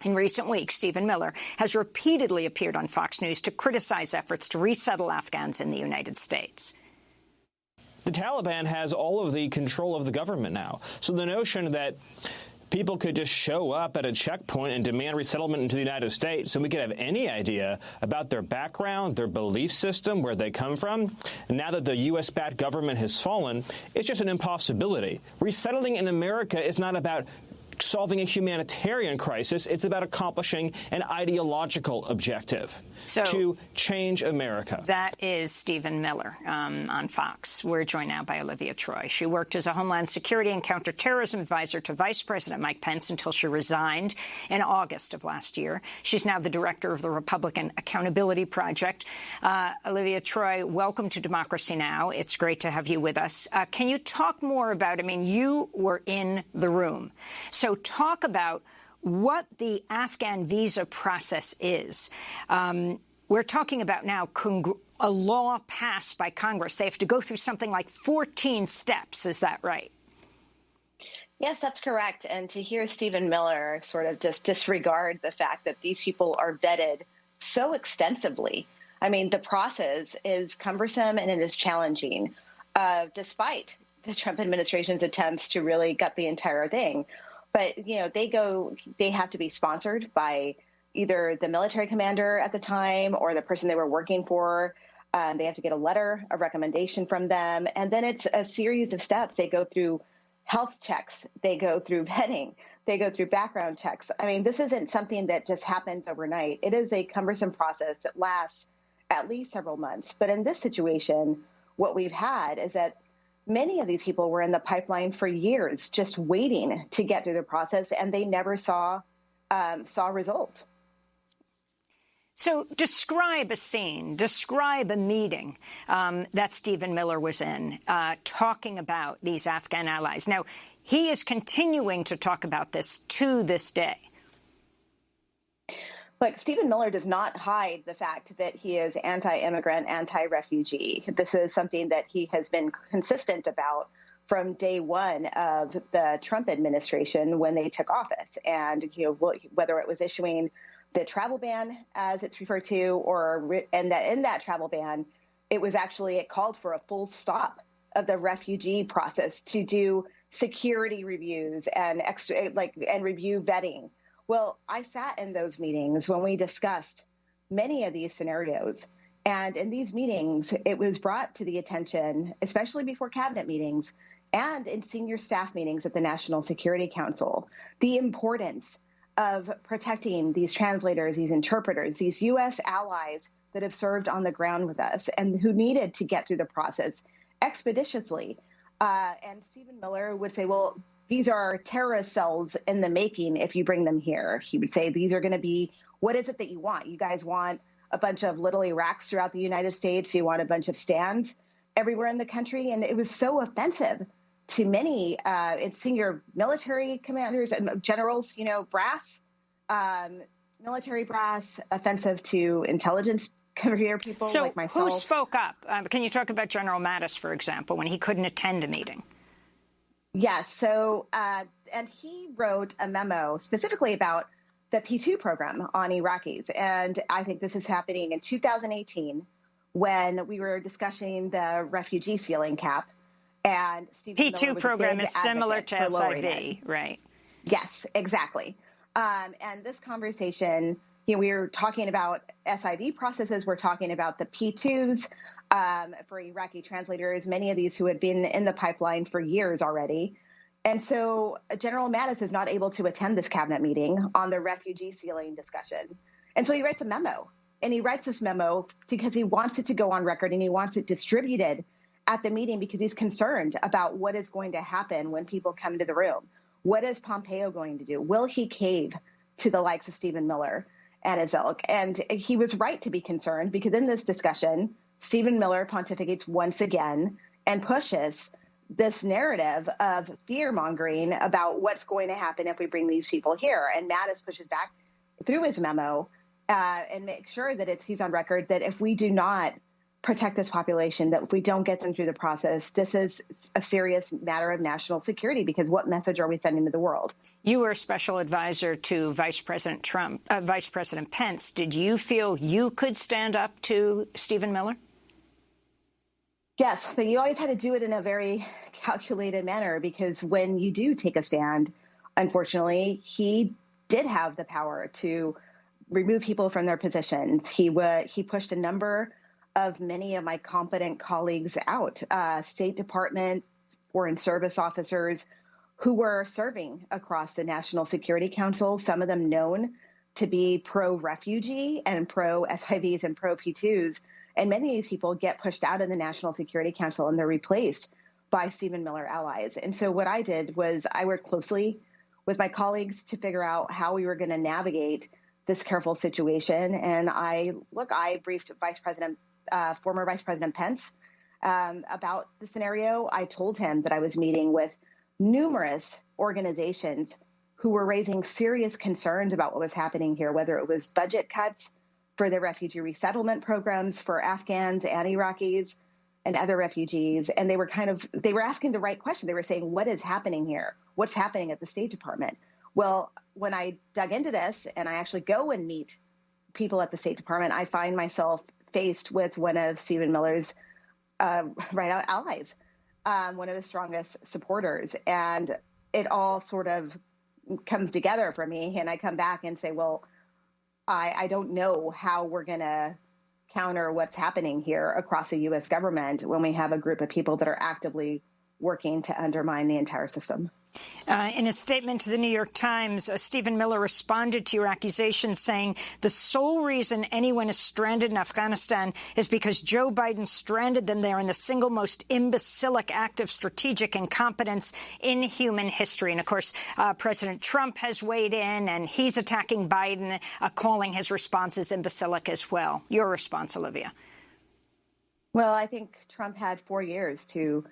In recent weeks, Stephen Miller has repeatedly appeared on Fox News to criticize efforts to resettle Afghans in the United States. The Taliban has all of the control of the government now. So the notion that people could just show up at a checkpoint and demand resettlement into the United States, and we could have any idea about their background, their belief system, where they come from, now that the U.S.-backed government has fallen, it's just an impossibility. Resettling in America is not about solving a humanitarian crisis. It's about accomplishing an ideological objective to change America. That is Stephen Miller on Fox. We're joined now by Olivia Troy. She worked as a Homeland Security and counterterrorism advisor to Vice President Mike Pence until she resigned in August of last year. She's now the director of the Republican Accountability Project. Olivia Troy, welcome to Democracy Now! It's great to have you with us. Can you talk more about, I mean, you were in the room. So talk about what the Afghan visa process is. We're talking about now a law passed by Congress. They have to go through something like 14 steps. Is that right? Yes, that's correct. And to hear Stephen Miller sort of just disregard the fact that these people are vetted so extensively. I mean, the process is cumbersome and it is challenging, despite the Trump administration's attempts to really gut the entire thing. But, you know, they have to be sponsored by either the military commander at the time or the person they were working for. They have to get a letter, a recommendation from them. And then it's a series of steps. They go through health checks. They go through vetting. They go through background checks. I mean, this isn't something that just happens overnight. It is a cumbersome process that lasts at least several months. But in this situation, what we've had is that many of these people were in the pipeline for years, just waiting to get through the process, and they never saw results. So describe a scene, describe a meeting that Stephen Miller was in, talking about these Afghan allies. Now, he is continuing to talk about this to this day. But Stephen Miller does not hide the fact that he is anti-immigrant, anti-refugee. This is something that he has been consistent about from day one of the Trump administration when they took office. And whether it was issuing the travel ban, as it's referred to, or in that travel ban, it called for a full stop of the refugee process to do security reviews and review vetting Well, I sat in those meetings when we discussed many of these scenarios. And in these meetings, it was brought to the attention, especially before cabinet meetings and in senior staff meetings at the National Security Council, the importance of protecting these translators, these interpreters, these U.S. allies that have served on the ground with us and who needed to get through the process expeditiously. And Stephen Miller would say, well, these are terrorist cells in the making if you bring them here. He would say, these are going to be, what is it that you want? You guys want a bunch of little Iraqs throughout the United States. You want a bunch of stands everywhere in the country. And it was so offensive to many senior military commanders and generals, brass, military brass, offensive to intelligence career people like myself. Who spoke up? Can you talk about General Mattis, for example, when he couldn't attend a meeting? Yes. So, and he wrote a memo specifically about the P2 program on Iraqis. And I think this is happening in 2018 when we were discussing the refugee ceiling cap. And P2 program is similar to SIV, right? Yes, exactly. And this conversation, we were talking about SIV processes. We're talking about the P2s for Iraqi translators, many of these who had been in the pipeline for years already. And so General Mattis is not able to attend this cabinet meeting on the refugee ceiling discussion. And so he writes a memo. And he writes this memo because he wants it to go on record and he wants it distributed at the meeting because he's concerned about what is going to happen when people come into the room. What is Pompeo going to do? Will he cave to the likes of Stephen Miller and his ilk? And he was right to be concerned because in this discussion, Stephen Miller pontificates once again and pushes this narrative of fear-mongering about what's going to happen if we bring these people here. And Mattis pushes back through his memo and makes sure that he's on record that if we do not protect this population, that if we don't get them through the process, this is a serious matter of national security because what message are we sending to the world? You were a special advisor to Vice President Pence. Did you feel you could stand up to Stephen Miller? Yes, but you always had to do it in a very calculated manner because when you do take a stand, unfortunately, he did have the power to remove people from their positions. He pushed a number of many of my competent colleagues out, State Department, Foreign Service officers who were serving across the National Security Council, some of them known to be pro-refugee and pro-SIVs and pro-P2s. And many of these people get pushed out of the National Security Council and they're replaced by Stephen Miller allies. And so what I did was I worked closely with my colleagues to figure out how we were going to navigate this careful situation. And I briefed former Vice President Pence about the scenario. I told him that I was meeting with numerous organizations who were raising serious concerns about what was happening here, whether it was budget cuts for the refugee resettlement programs for Afghans and Iraqis and other refugees. And they were asking the right question. They were saying, what is happening here? What's happening at the State Department? Well, when I dug into this and I actually go and meet people at the State Department, I find myself faced with one of Stephen Miller's right-out allies, one of his strongest supporters. And it all sort of comes together for me. And I come back and say, well, I don't know how we're going to counter what's happening here across the U.S. government when we have a group of people that are actively working to undermine the entire system. In a statement to the New York Times, Stephen Miller responded to your accusations saying the sole reason anyone is stranded in Afghanistan is because Joe Biden stranded them there in the single most imbecilic act of strategic incompetence in human history. And, of course, President Trump has weighed in and he's attacking Biden, calling his responses imbecilic as well. Your response, Olivia? Well, I think Trump had 4 years to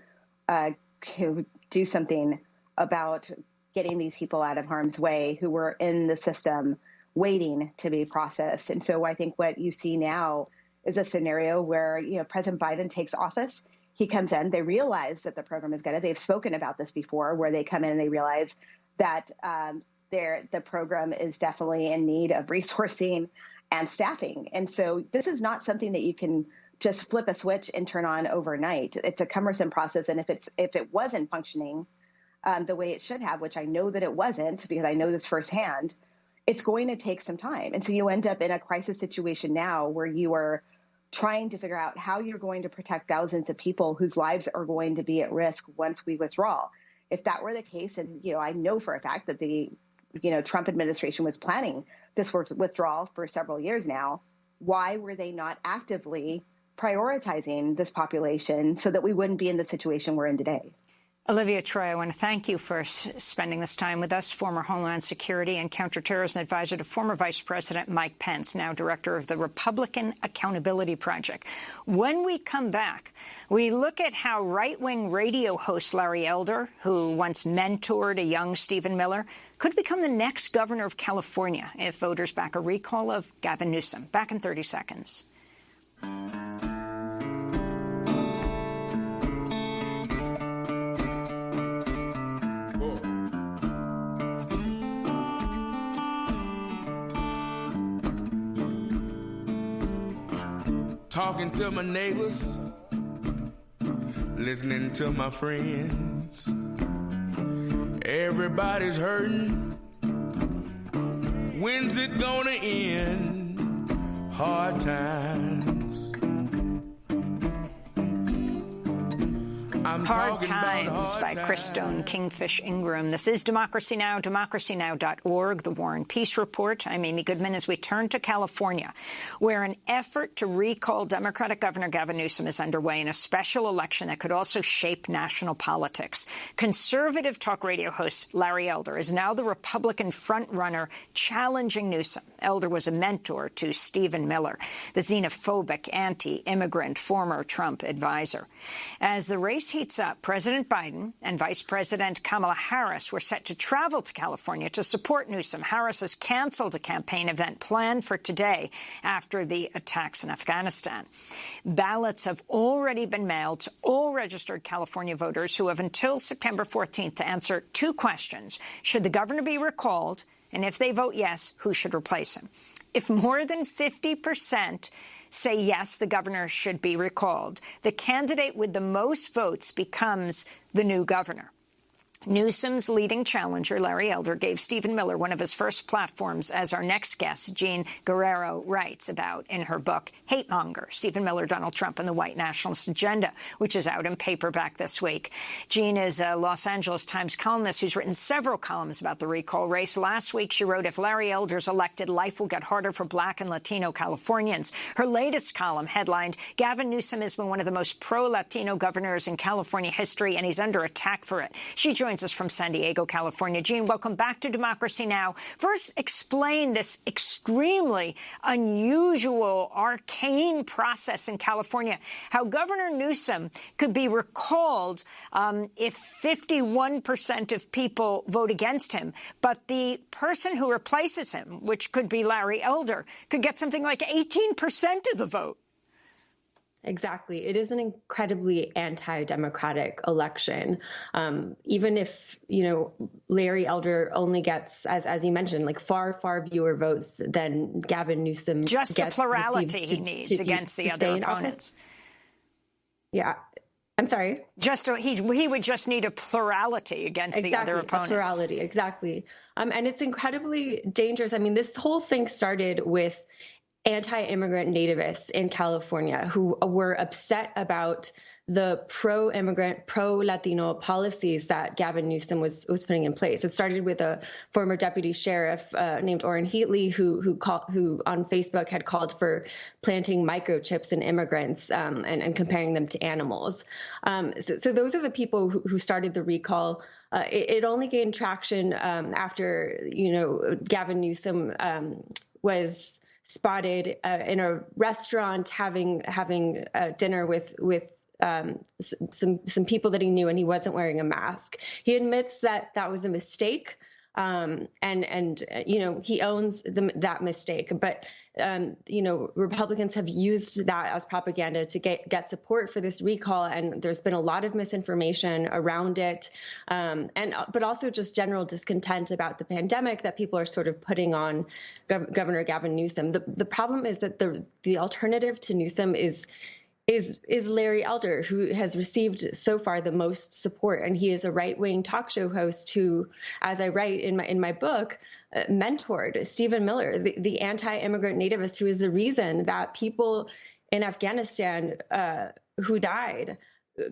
do something about getting these people out of harm's way who were in the system waiting to be processed. And so I think what you see now is a scenario where, President Biden takes office. He comes in. They realize that the program is gutted. They've spoken about this before, where they come in and they realize that the program is definitely in need of resourcing and staffing. And so this is not something that you can just flip a switch and turn on overnight. It's a cumbersome process. And if it wasn't functioning the way it should have, which I know that it wasn't because I know this firsthand, it's going to take some time. And so you end up in a crisis situation now where you are trying to figure out how you're going to protect thousands of people whose lives are going to be at risk once we withdraw. If that were the case, and I know for a fact that the Trump administration was planning this withdrawal for several years now, why were they not actively prioritizing this population so that we wouldn't be in the situation we're in today? Olivia Troy, I want to thank you for spending this time with us, former Homeland Security and Counterterrorism Advisor to former Vice President Mike Pence, now Director of the Republican Accountability Project. When we come back, we look at how right-wing radio host Larry Elder, who once mentored a young Stephen Miller, could become the next governor of California if voters back a recall of Gavin Newsom. Back in 30 seconds. Talking to my neighbors, listening to my friends. Everybody's hurting. When's it gonna end? Hard times. Hard Times by Chris Stone, Kingfish Ingram. This is Democracy Now!, democracynow.org, The War and Peace Report. I'm Amy Goodman as we turn to California, where an effort to recall Democratic Governor Gavin Newsom is underway in a special election that could also shape national politics. Conservative talk radio host Larry Elder is now the Republican frontrunner challenging Newsom. Elder was a mentor to Stephen Miller, the xenophobic, anti-immigrant former Trump advisor. As the race heats up, President Biden and Vice President Kamala Harris were set to travel to California to support Newsom. Harris has canceled a campaign event planned for today after the attacks in Afghanistan. Ballots have already been mailed to all registered California voters who have until September 14th to answer two questions. Should the governor be recalled? And if they vote yes, who should replace him? If more than 50% say yes, the governor should be recalled, the candidate with the most votes becomes the new governor. Newsom's leading challenger, Larry Elder, gave Stephen Miller one of his first platforms, as our next guest, Jean Guerrero, writes about in her book, Hate Monger, Stephen Miller, Donald Trump, and the White Nationalist Agenda, which is out in paperback this week. Jean is a Los Angeles Times columnist who's written several columns about the recall race. Last week, she wrote, if Larry Elder's elected, life will get harder for Black and Latino Californians. Her latest column, headlined, Gavin Newsom has been one of the most pro-Latino governors in California history, and he's under attack for it. She joins us from San Diego, California. Jean, welcome back to Democracy Now! First, explain this extremely unusual, arcane process in California, how Governor Newsom could be recalled if 51% of people vote against him, but the person who replaces him, which could be Larry Elder, could get something like 18% of the vote. Exactly. It is an incredibly anti-democratic election. Even if, Larry Elder only gets, as you mentioned, like far fewer votes than Gavin Newsom just gets. The plurality he needs against the other opponents. Yeah. I'm sorry. He would just need a plurality against the other opponents. A plurality, exactly. And it's incredibly dangerous. I mean, this whole thing started with anti-immigrant nativists in California who were upset about the pro-immigrant, pro-Latino policies that Gavin Newsom was putting in place. It started with a former deputy sheriff named Orrin Heatley who on Facebook had called for planting microchips in immigrants and comparing them to animals. So those are the people who started the recall. It only gained traction after Gavin Newsom was spotted in a restaurant having dinner with some people that he knew, and he wasn't wearing a mask. He admits that was a mistake, and he owns that mistake. But Republicans have used that as propaganda to get support for this recall, and there's been a lot of misinformation around it, but also just general discontent about the pandemic that people are sort of putting on Governor Gavin Newsom. The problem is that the alternative to Newsom is is Larry Elder, who has received so far the most support. And he is a right-wing talk show host who, as I write in my book, mentored Stephen Miller, the anti-immigrant nativist who is the reason that people in Afghanistan who died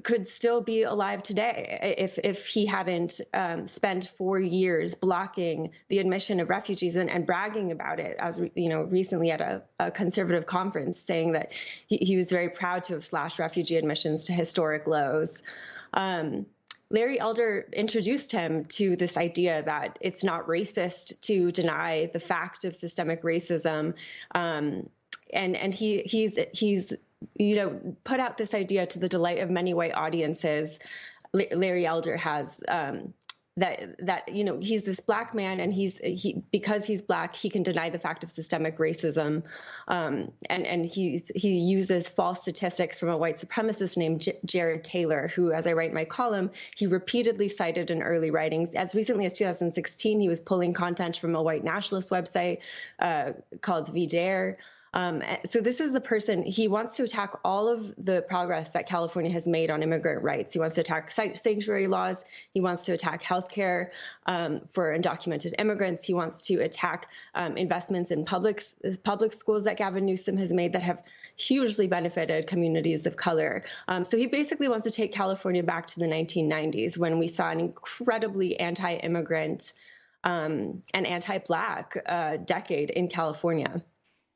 could still be alive today if he hadn't spent 4 years blocking the admission of refugees and bragging about it, as recently at a conservative conference, saying that he was very proud to have slashed refugee admissions to historic lows. Larry Elder introduced him to this idea that it's not racist to deny the fact of systemic racism, and he's put out this idea to the delight of many white audiences. Larry Elder has that he's this black man, and because he's black, he can deny the fact of systemic racism, and he uses false statistics from a white supremacist named Jared Taylor, who, as I write in my column, he repeatedly cited in early writings. As recently as 2016, he was pulling content from a white nationalist website called VDare. So this is the person, he wants to attack all of the progress that California has made on immigrant rights. He wants to attack sanctuary laws. He wants to attack healthcare for undocumented immigrants. He wants to attack investments in public schools that Gavin Newsom has made that have hugely benefited communities of color. So he basically wants to take California back to the 1990s, when we saw an incredibly anti-immigrant and anti-Black decade in California.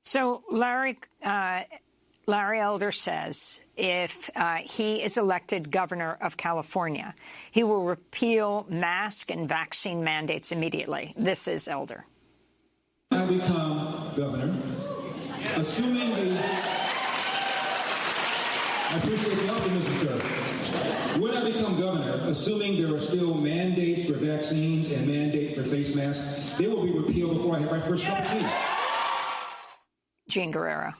So Larry Elder says if he is elected governor of California, he will repeal mask and vaccine mandates immediately. This is Elder. I become governor, assuming I appreciate the optimism, sir. When I become governor, assuming there are still mandates for vaccines and mandates for face masks, they will be repealed before I have my first cup of tea. Jean Guerrero.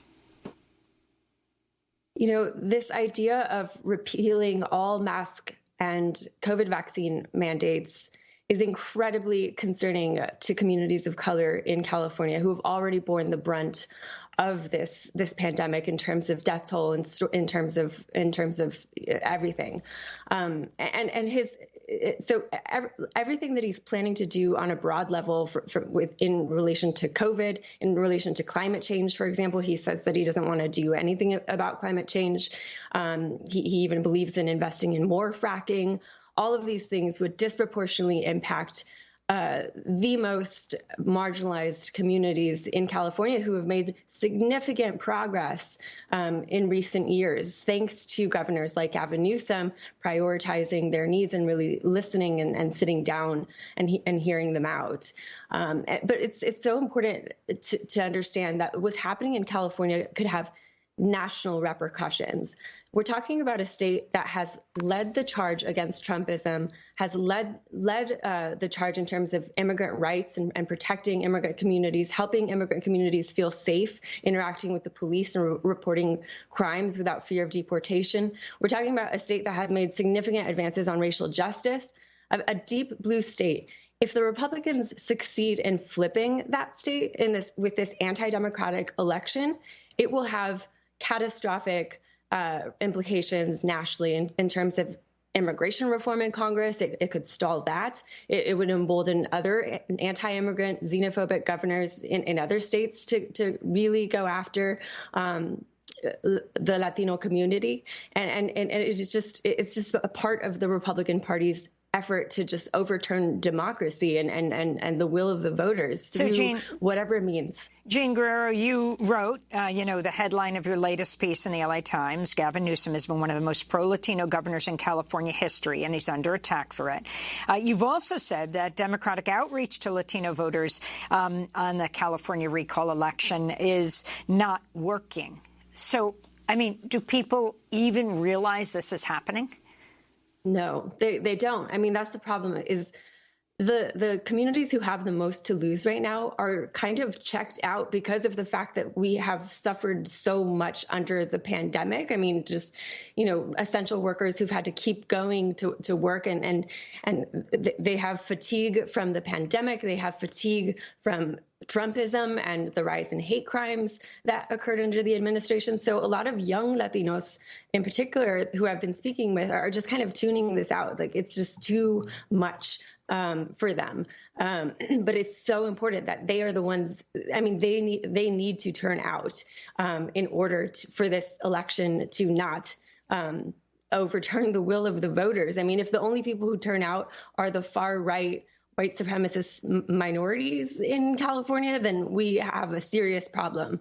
This idea of repealing all mask and COVID vaccine mandates is incredibly concerning to communities of color in California who have already borne the brunt of this pandemic in terms of death toll and in terms of everything. Everything that he's planning to do on a broad level in relation to COVID, in relation to climate change, for example, he says that he doesn't want to do anything about climate change. He even believes in investing in more fracking. All of these things would disproportionately impact the most marginalized communities in California, who have made significant progress in recent years, thanks to governors like Gavin Newsom prioritizing their needs and really listening and sitting down and hearing them out. But it's so important to understand that what's happening in California could have national repercussions. We're talking about a state that has led the charge against Trumpism, has led the charge in terms of immigrant rights and protecting immigrant communities, helping immigrant communities feel safe, interacting with the police and reporting crimes without fear of deportation. We're talking about a state that has made significant advances on racial justice, a deep blue state. If the Republicans succeed in flipping that state with this anti-democratic election, it will have catastrophic implications nationally in terms of immigration reform in Congress. It could stall that. It would embolden other anti-immigrant, xenophobic governors in other states to really go after the Latino community. And it's just a part of the Republican Party's effort to just overturn democracy and the will of the voters through whatever it means. Jean Guerrero, you wrote, the headline of your latest piece in the LA Times, Gavin Newsom has been one of the most pro-Latino governors in California history, and he's under attack for it. You've also said that Democratic outreach to Latino voters on the California recall election is not working. So, do people even realize this is happening? No, they don't. That's the problem, is the communities who have the most to lose right now are kind of checked out because of the fact that we have suffered so much under the pandemic. I mean, just, essential workers who've had to keep going to work and they have fatigue from the pandemic. They have fatigue from Trumpism and the rise in hate crimes that occurred under the administration. So a lot of young Latinos in particular who I've been speaking with are just kind of tuning this out. Like, it's just too much for them. But it's so important that they are the ones, they need to turn out in order for this election to not overturn the will of the voters. I mean, if the only people who turn out are the far right white supremacist minorities in California, then we have a serious problem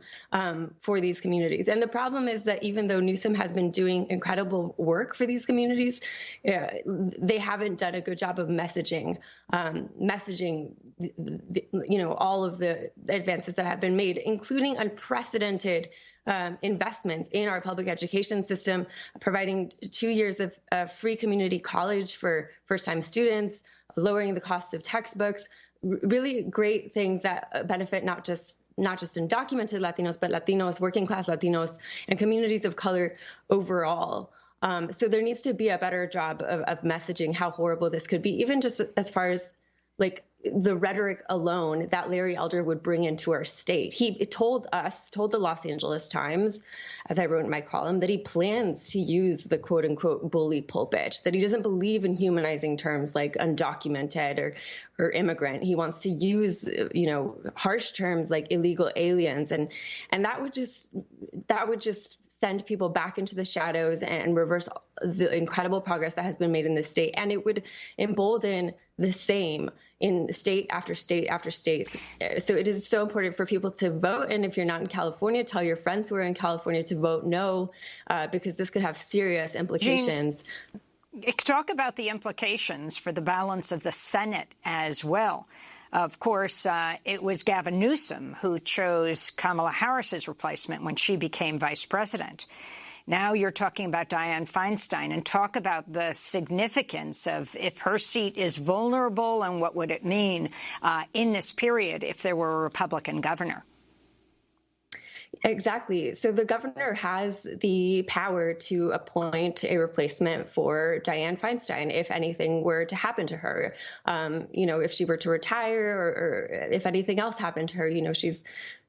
for these communities. And the problem is that even though Newsom has been doing incredible work for these communities, they haven't done a good job of messaging all of the advances that have been made, including unprecedented investments in our public education system, providing 2 years of free community college for first-time students, lowering the cost of textbooks, really great things that benefit not just undocumented Latinos, but Latinos, working class Latinos, and communities of color overall. So there needs to be a better job of messaging how horrible this could be, even just as far as like the rhetoric alone that Larry Elder would bring into our state. He told the Los Angeles Times, as I wrote in my column, that he plans to use the quote unquote bully pulpit, that he doesn't believe in humanizing terms like undocumented or immigrant. He wants to use, harsh terms like illegal aliens. And that would just send people back into the shadows and reverse the incredible progress that has been made in this state. And it would embolden the same in state after state after state. So it is so important for people to vote. And if you're not in California, tell your friends who are in California to vote no, because this could have serious implications. Jean, talk about the implications for the balance of the Senate as well. Of course, it was Gavin Newsom who chose Kamala Harris's replacement when she became vice president. Now you're talking about Dianne Feinstein, and talk about the significance of if her seat is vulnerable and what would it mean in this period if there were a Republican governor. Exactly. So the governor has the power to appoint a replacement for Dianne Feinstein if anything were to happen to her. If she were to retire or if anything else happened to her,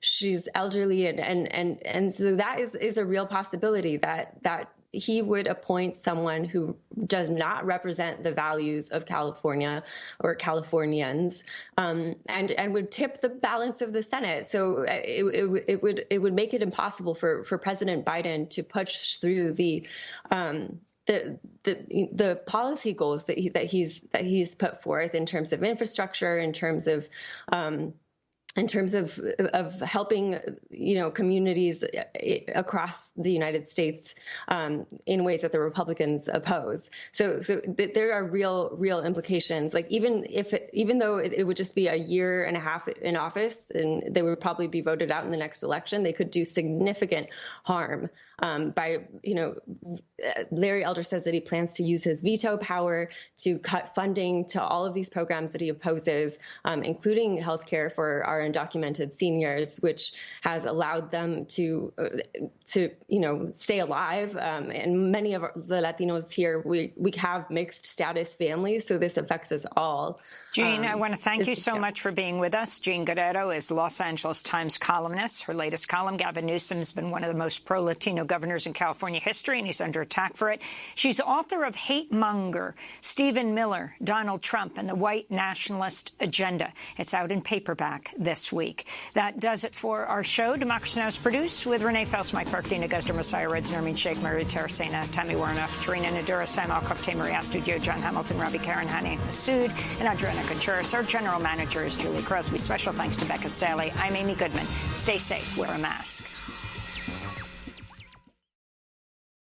she's elderly and so that is a real possibility that he would appoint someone who does not represent the values of California or Californians, and would tip the balance of the Senate. So it would make it impossible for President Biden to push through the policy goals that he's put forth in terms of infrastructure, in terms of helping, communities across the United States in ways that the Republicans oppose. So there are real implications. Like even though it would just be a year and a half in office and they would probably be voted out in the next election, they could do significant harm by, Larry Elder says that he plans to use his veto power to cut funding to all of these programs that he opposes, including healthcare for our undocumented seniors, which has allowed them to stay alive. And many of the Latinos here, we have mixed status families, so this affects us all. Jean, I want to thank you so much for being with us. Jean Guerrero is Los Angeles Times columnist. Her latest column, Gavin Newsom's been one of the most pro-Latino governors in California history, and he's under attack for it. She's author of Hate Monger, Stephen Miller, Donald Trump, and the White Nationalist Agenda. It's out in paperback this week. That does it for our show. Democracy Now! Is produced with Renee Fels, Mike Burke, Dina Guzder, Messiah Reds, Nermeen Sheikh, Mary Terracena, Tammy Warnoff, Tarina Nadura, Sam Alcoff, Maria Studio, John Hamilton, Robbie Karen, Hani Massoud, and Adriana Contreras. Our general manager is Julie Crosby. Special thanks to Becca Staley. I'm Amy Goodman. Stay safe. Wear a mask.